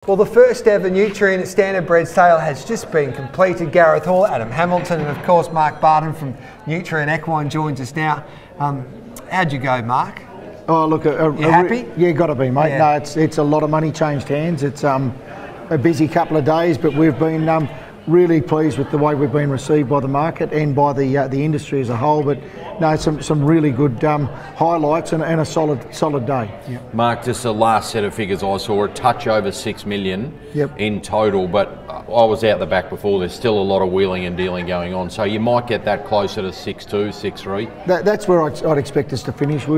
Well, the first ever Nutrien Standardbred sale has just been completed. Gareth Hall, Adam Hamilton, and of course Mark Barton from Nutrien Equine joins us now. How'd you go, Mark? Oh, look, you happy? Yeah, got to be, mate. Yeah. No, it's a lot of money changed hands. It's a busy couple of days, but we've been really pleased with the way we've been received by the market and by the industry as a whole. But no, some really good highlights and a solid day. Yep. Mark, just the last set of figures I saw, a touch over 6 million in total, but I was out the back before. There's still a lot of wheeling and dealing going on, so you might get that closer to 6.2, 6.3. That's where I'd expect us to finish.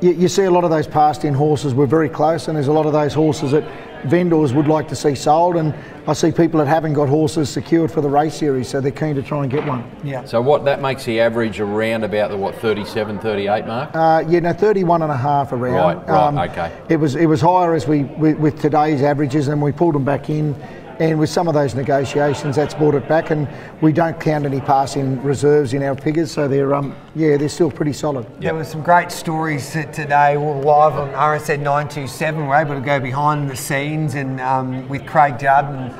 You see a lot of those passed-in horses. We're very close, and there's a lot of those horses that vendors would like to see sold, and I see people that haven't got horses secured for the race series, so they're keen to try and get one. Yeah. So that makes the average around about the 37, 38 mark? 31 and a half around. Right, okay. It was higher as with today's averages, and we pulled them back in. And with some of those negotiations, that's brought it back, and we don't count any passing reserves in our figures, so they're still pretty solid. There were some great stories today. We're live on RSN 927. We're able to go behind the scenes and with Craig Judd, and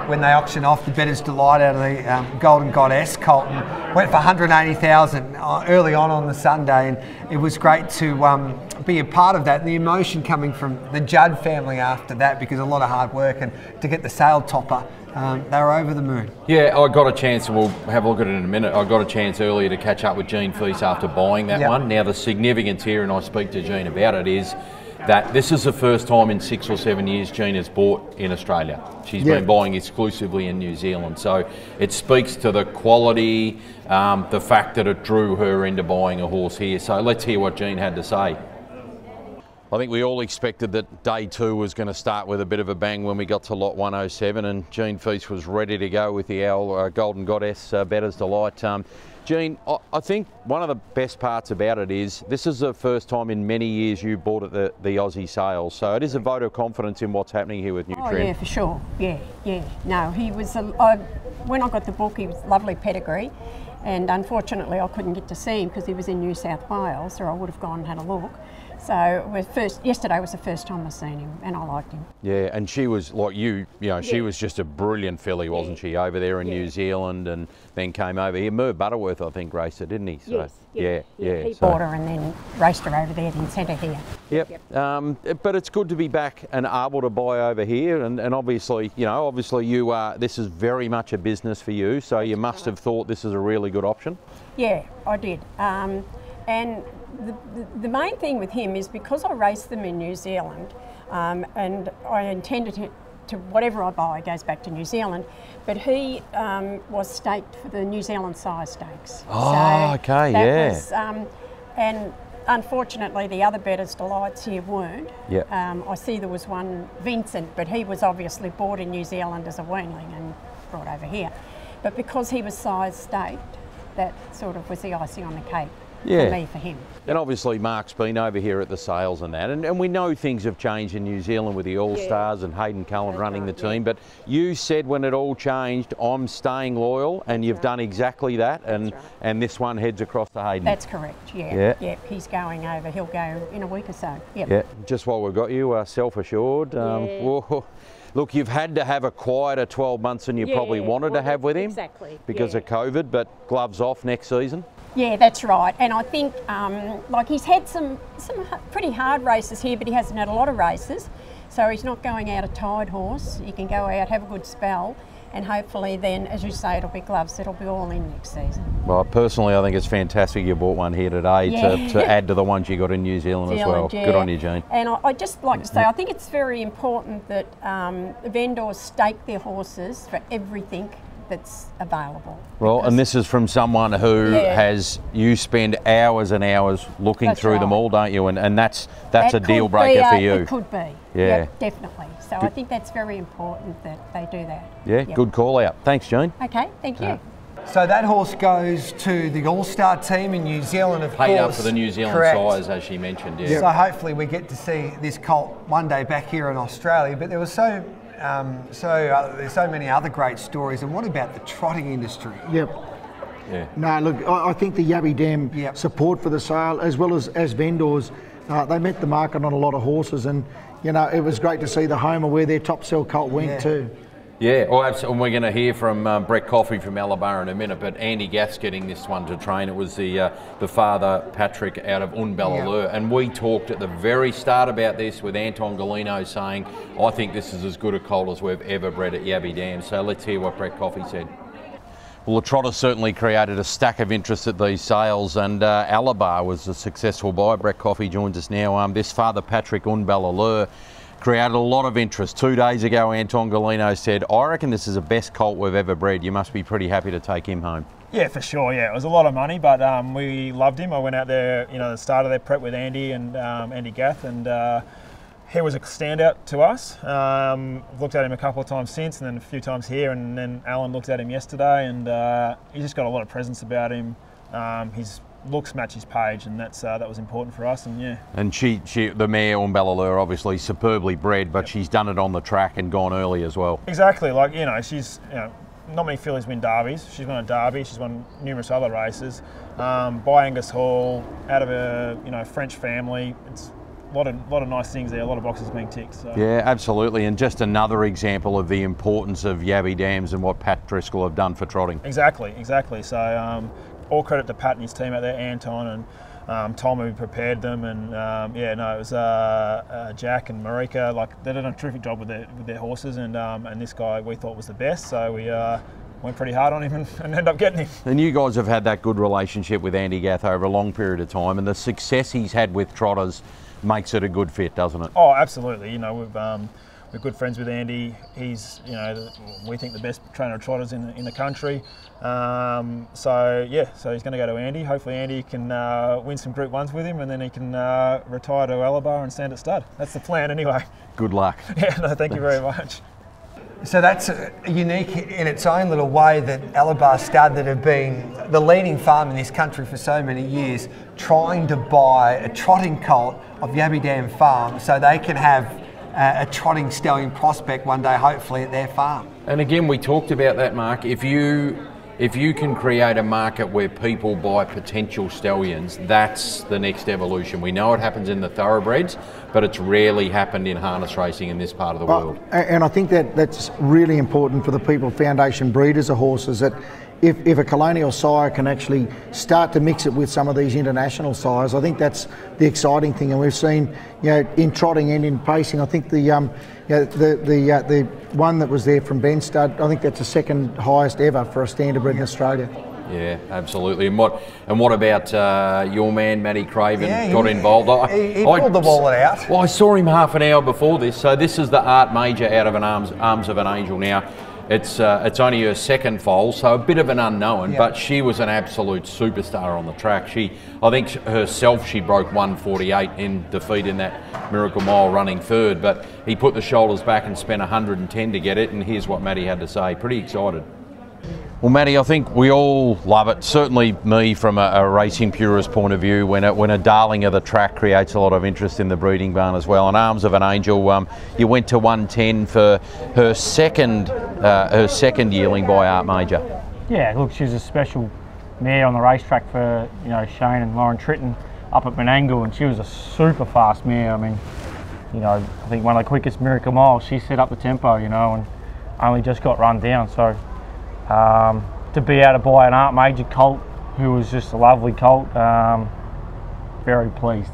when they auctioned off the Bettor's Delight out of the Golden Goddess, Colton went for 180,000 early on the Sunday, and it was great to be a part of that. And the emotion coming from the Judd family after that, because a lot of hard work, and to get the sale topper, they were over the moon. Yeah, I got a chance, and we'll have a look at it in a minute. I got a chance earlier to catch up with Gene Feast after buying that one. Now the significance here, and I speak to Gene about it, is that this is the first time in 6 or 7 years Gene has bought in Australia. She's been buying exclusively in New Zealand, so it speaks to the quality, the fact that it drew her into buying a horse here. So let's hear what Gene had to say. I think we all expected that day two was going to start with a bit of a bang when we got to lot 107, and Gene Feast was ready to go with the Golden Goddess Bettor's Delight. Gene, I think one of the best parts about it is this is the first time in many years you bought at the Aussie sales, so it is a vote of confidence in what's happening here with Nutrien. Oh yeah, for sure. Yeah. No, he was. When I got the book, he was lovely pedigree, and unfortunately I couldn't get to see him because he was in New South Wales, or I would have gone and had a look. So yesterday was the first time I've seen him, and I liked him. Yeah, and she was like you know, she was just a brilliant filly, wasn't she, over there in New Zealand, and then came over here. Merv Butterworth, I think, raced her, didn't he? So, yes. He bought her and then raced her over there and sent her here. Yep. But it's good to be back and able to buy over here, and obviously, you are. This is very much a business for you, so you must have thought this is a really good option. Yeah, I did. And the main thing with him is because I raced them in New Zealand, and I intended to whatever I buy goes back to New Zealand, but he was staked for the New Zealand Sire Stakes. Oh, so okay, was, and unfortunately the other Bettor's Delights here weren't. Yep. I see there was one, Vincent, but he was obviously bought in New Zealand as a weanling and brought over here. But because he was Sire Staked, that sort of was the icing on the cake. For me, for him. And obviously Mark's been over here at the sales and that, and we know things have changed in New Zealand with the All-Stars and Hayden Cullen running the team, but you said when it all changed, I'm staying loyal, and you've done exactly that, and this one heads across to Hayden. That's correct, yeah. He's going over, he'll go in a week or so. Yeah, just while we've got you, self-assured. Look, you've had to have a quieter 12 months than you probably wanted to have with him because of COVID, but gloves off next season. Yeah, that's right. And I think, like he's had some pretty hard races here, but he hasn't had a lot of races. So he's not going out a tired horse. He can go out, have a good spell, and hopefully then, as you say, it'll be gloves. It'll be all in next season. Well, personally, I think it's fantastic you bought one here today to add to the ones you got in New Zealand as well. Good on you, Jane. And I'd just like to say, I think it's very important that vendors stake their horses for everything that's available. Well, and this is from someone who you spend hours and hours looking through them all, don't you? And that's a deal breaker for you. It could be. Yeah, definitely. So I think that's very important that they do that. Yeah, good call out. Thanks, Jane. Okay, thank you. So that horse goes to the All-Star team in New Zealand, of course. Paid up for the New Zealand sires, as she mentioned. Yeah. So hopefully we get to see this colt one day back here in Australia. But there was there's so many other great stories. And what about the trotting industry? Yep. Yeah. No, look, I think the Yabby Dam support for the sale, as well as vendors, they met the market on a lot of horses, and you know, it was great to see the Homer where their top sell colt went too. Yeah, well, absolutely. We're going to hear from Brett Coffey from Alabama in a minute, but Andy Gath's getting this one to train. It was the father, Patrick, out of Unballalur. And we talked at the very start about this with Anton Golino saying, I think this is as good a colt as we've ever bred at Yabby Dam. So let's hear what Brett Coffey said. Well, the trotter certainly created a stack of interest at these sales, and Alabar was a successful buy. Brett Coffey joins us now. This father, Patrick Unballalur, created a lot of interest. 2 days ago, Anton Golino said, I reckon this is the best colt we've ever bred. You must be pretty happy to take him home. Yeah, for sure, yeah. It was a lot of money, but we loved him. I went out there, you know, the start of their prep with Andy and Andy Gath, and he was a standout to us. I've looked at him a couple of times since, and then a few times here, and then Alan looked at him yesterday, and he's just got a lot of presence about him. His looks match his page, and that was important for us, and yeah. And she the mare Unballalur, obviously superbly bred, but she's done it on the track and gone early as well. Exactly, like, you know, she's, you know, not many fillies win derbies. She's won a derby. She's won numerous other races. By Angus Hall, out of a, you know, French family. It's a lot of nice things there. A lot of boxes being ticked. So. Yeah, absolutely. And just another example of the importance of Yabby Dams and what Pat Driscoll have done for trotting. Exactly. So all credit to Pat and his team out there, Anton and Tom, who prepared them, and it was Jack and Marika. Like, they did a terrific job with their horses, and this guy we thought was the best, so we went pretty hard on him and ended up getting him. And you guys have had that good relationship with Andy Gath over a long period of time, and the success he's had with trotters makes it a good fit, doesn't it? Oh, absolutely. You know, we're good friends with Andy. He's, you know, we think the best trainer of trotters in the country. So he's going to go to Andy. Hopefully Andy can win some Group 1s with him, and then he can retire to Alabar and stand at stud. That's the plan anyway. Good luck. Yeah, no, thank you very much. So that's unique in its own little way, that Alabar Stud, that have been the leading farm in this country for so many years, trying to buy a trotting colt of Yabby Dam Farm so they can have a trotting stallion prospect one day, hopefully, at their farm. And again, we talked about that, Mark. If you can create a market where people buy potential stallions, that's the next evolution. We know it happens in the thoroughbreds, but it's rarely happened in harness racing in this part of the world. And I think that's really important for the people, foundation breeders of horses, that if a colonial sire can actually start to mix it with some of these international sires, I think that's the exciting thing. And we've seen, you know, in trotting and in pacing, I think the one that was there from Ben Stud, I think that's the second highest ever for a standardbred in Australia. Yeah, absolutely. And what about your man Matty Craven? Got involved. He pulled the wallet out. Well, I saw him half an hour before this. So this is the Art Major out of an Arms of an Angel. Now, it's only her second foal, so a bit of an unknown, but she was an absolute superstar on the track. I think herself, she broke 148 in defeat in that Miracle Mile running third, but he put the shoulders back and spent 110 to get it, and here's what Matty had to say. Pretty excited. Well, Matty, I think we all love it. Certainly me, from a racing purist point of view, when a darling of the track creates a lot of interest in the breeding barn as well. And Arms of an Angel, you went to 110 for her second yearling by Art Major. Yeah, look, she was a special mare on the racetrack for, you know, Shane and Lauren Tritton up at Menangle, and she was a super fast mare. I mean, you know, I think one of the quickest Miracle Miles. She set up the tempo, you know, and only just got run down. So to be able to buy an Art Major colt, who was just a lovely colt, very pleased.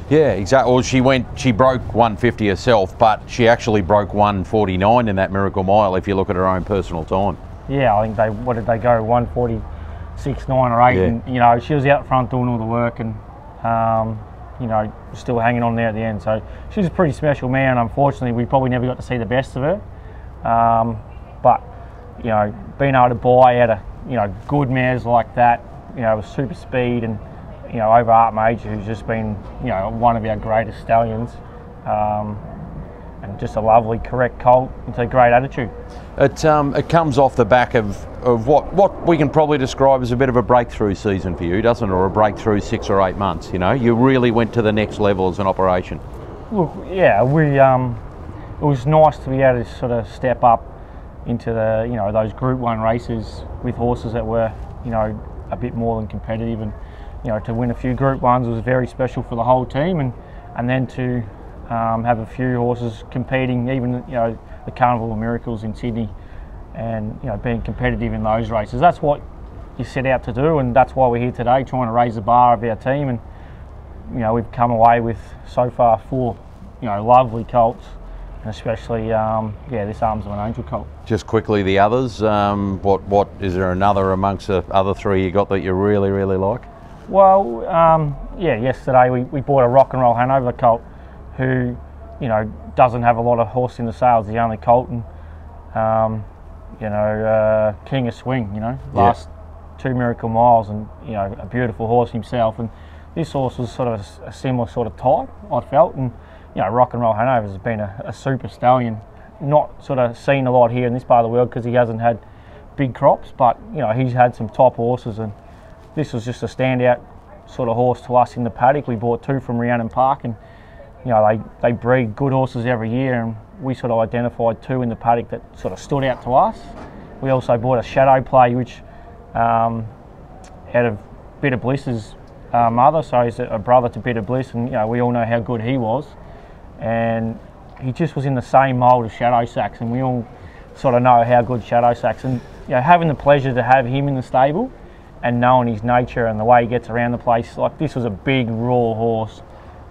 Yeah, exactly. Well, she broke 150 herself, but she actually broke 149 in that Miracle Mile if you look at her own personal time. Yeah, I think what did they go, 146, 9 or 8, yeah. And, you know, she was out front doing all the work, and you know, still hanging on there at the end. So she's a pretty special mare, and unfortunately we probably never got to see the best of her. But you know, being able to buy out of, you know, good mares like that, you know, with super speed, and, you know, over Art Major, who's just been, you know, one of our greatest stallions, and just a lovely, correct colt. It's a great attitude. It comes off the back of what we can probably describe as a bit of a breakthrough season for you, doesn't it? Or a breakthrough 6 or 8 months. You know, you really went to the next level as an operation. Look, yeah, it was nice to be able to sort of step up into the, you know, those Group 1 races with horses that were, you know, a bit more than competitive, and, you know, to win a few Group 1s was very special for the whole team, and then to have a few horses competing, even the Carnival of Miracles in Sydney, and being competitive in those races. That's what you set out to do, and that's why we're here today, trying to raise the bar of our team. And we've come away with so far 4 lovely colts, and especially this Arms of an Angel colt. Just quickly, the others. What is there another amongst the other 3 you got that you really like? Well, yesterday we bought a Rock and Roll Hanover colt, who doesn't have a lot of horse in the sales. The only colt, and King of Swing. Last 2 Miracle Miles, and a beautiful horse himself. And this horse was sort of a similar sort of type, I felt. And Rock and Roll Hanover has been a super stallion, not sort of seen a lot here in this part of the world because he hasn't had big crops, but he's had some top horses, and this was just a standout sort of horse to us in the paddock. We bought 2 from Rhiannon Park, and they breed good horses every year, and we sort of identified 2 in the paddock that sort of stood out to us. We also bought a Shadow Play, which out of Bitter Bliss's mother, so he's a brother to Bitter Bliss, and we all know how good he was, and he just was in the same mould as Shadow Sax, and we all sort of know how good Shadow Sax, and having the pleasure to have him in the stable and knowing his nature and the way he gets around the place, like this was a big raw horse,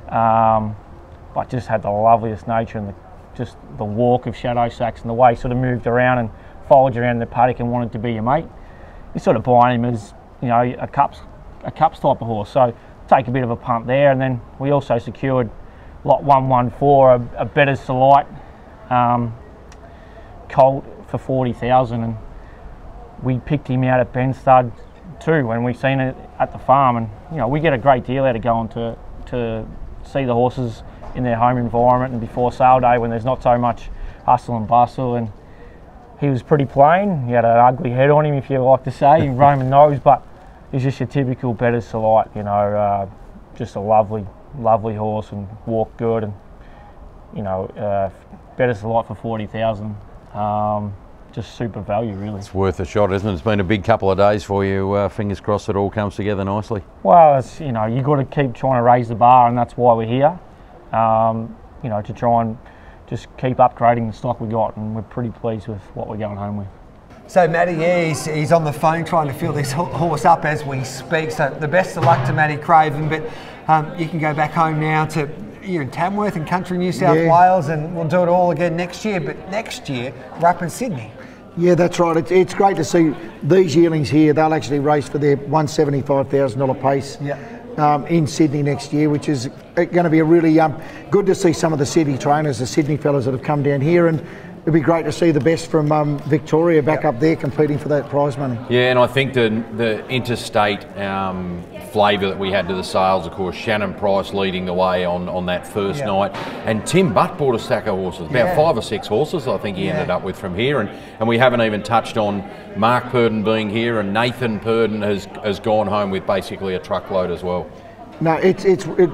but just had the loveliest nature, and just the walk of Shadow Sax and the way he sort of moved around and followed you around the paddock and wanted to be your mate. You sort of buying him as a cups type of horse, so take a bit of a punt there. And then we also secured lot 114, a Better's Delight colt for 40,000, and we picked him out at Ben Stud too when we seen it at the farm. And we get a great deal out of going to see the horses in their home environment and before sale day when there's not so much hustle and bustle. And he was pretty plain. He had an ugly head on him, if you like to say, Roman nose, but he's just your typical Better's Delight, just a lovely horse and walked good, and Better's Delight for 40,000. Just super value, really. It's worth a shot, isn't it? It's been a big couple of days for you. Fingers crossed it all comes together nicely. Well, it's, you've got to keep trying to raise the bar, and that's why we're here. To try and just keep upgrading the stock we got, and we're pretty pleased with what we're going home with. So Matty, he's on the phone trying to fill this horse up as we speak. So the best of luck to Matty Craven, but you can go back home now to Tamworth and country New South Wales, and we'll do it all again next year. But next year we're up in Sydney. Yeah, that's right. It's great to see these yearlings here. They'll actually race for their $175,000 pace in Sydney next year, which is going to be a really good to see some of the city trainers, the Sydney fellas that have come down here, and it'd be great to see the best from Victoria back up there competing for that prize money. Yeah, and I think the interstate flavour that we had to the sales, of course, Shannon Price leading the way on that first night, and Tim Butt bought a stack of horses, about 5 or 6 horses I think he ended up with from here, and we haven't even touched on Mark Purdon being here, and Nathan Purdon has gone home with basically a truckload as well. No, it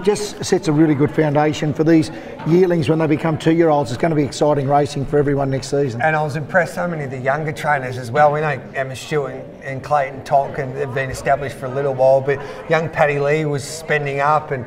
just sets a really good foundation for these yearlings when they become 2-year-olds. It's going to be exciting racing for everyone next season. And I was impressed, so many of the younger trainers as well. We know Emma Stewart and Clayton Tonkin have been established for a little while, but young Paddy Lee was spending up, and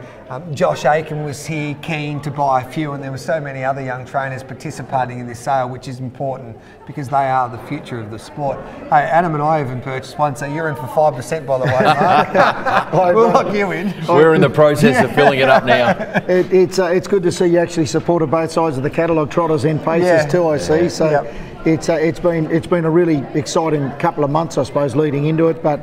Josh Aiken was here keen to buy a few, and there were so many other young trainers participating in this sale, which is important because they are the future of the sport. Hey, Adam and I even purchased one, so you're in for 5%, by the way, Mark. We'll lock you in. We're in the process of filling it up now. It's good to see you actually supported both sides of the catalogue, trotters and paces too, I see. So it's been a really exciting couple of months, I suppose, leading into it. But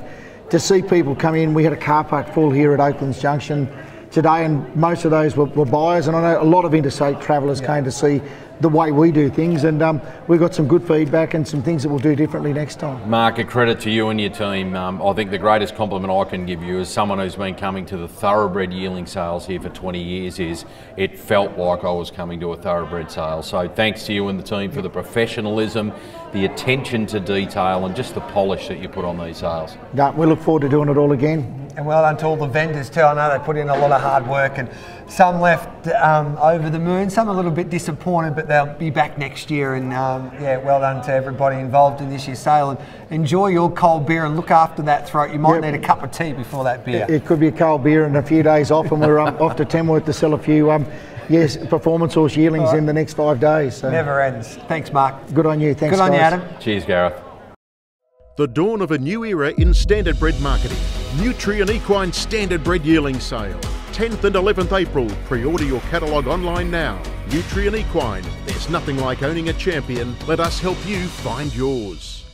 to see people come in, we had a car park full here at Oaklands Junction today, and most of those were buyers, and I know a lot of interstate travellers came to see the way we do things, and we've got some good feedback and some things that we'll do differently next time. Mark, a credit to you and your team. I think the greatest compliment I can give you as someone who's been coming to the thoroughbred yearling sales here for 20 years is it felt like I was coming to a thoroughbred sale. So thanks to you and the team for the professionalism, the attention to detail, and just the polish that you put on these sales. No, we look forward to doing it all again. And well done to all the vendors too. I know they put in a lot of hard work, and some left over the moon, some a little bit disappointed, but they'll be back next year. And well done to everybody involved in this year's sale. And enjoy your cold beer and look after that throat. You might need a cup of tea before that beer. It could be a cold beer and a few days off, and we're off to Tamworth to sell a few Yes, performance horse yearlings in the next 5 days. So. Never ends. Thanks, Mark. Good on you. Thanks, Good on you, guys. Adam. Cheers, Gareth. The dawn of a new era in standardbred marketing. Nutrien Equine Standardbred Yearling Sale. 10th and 11th April. Pre-order your catalogue online now. Nutrien Equine. There's nothing like owning a champion. Let us help you find yours.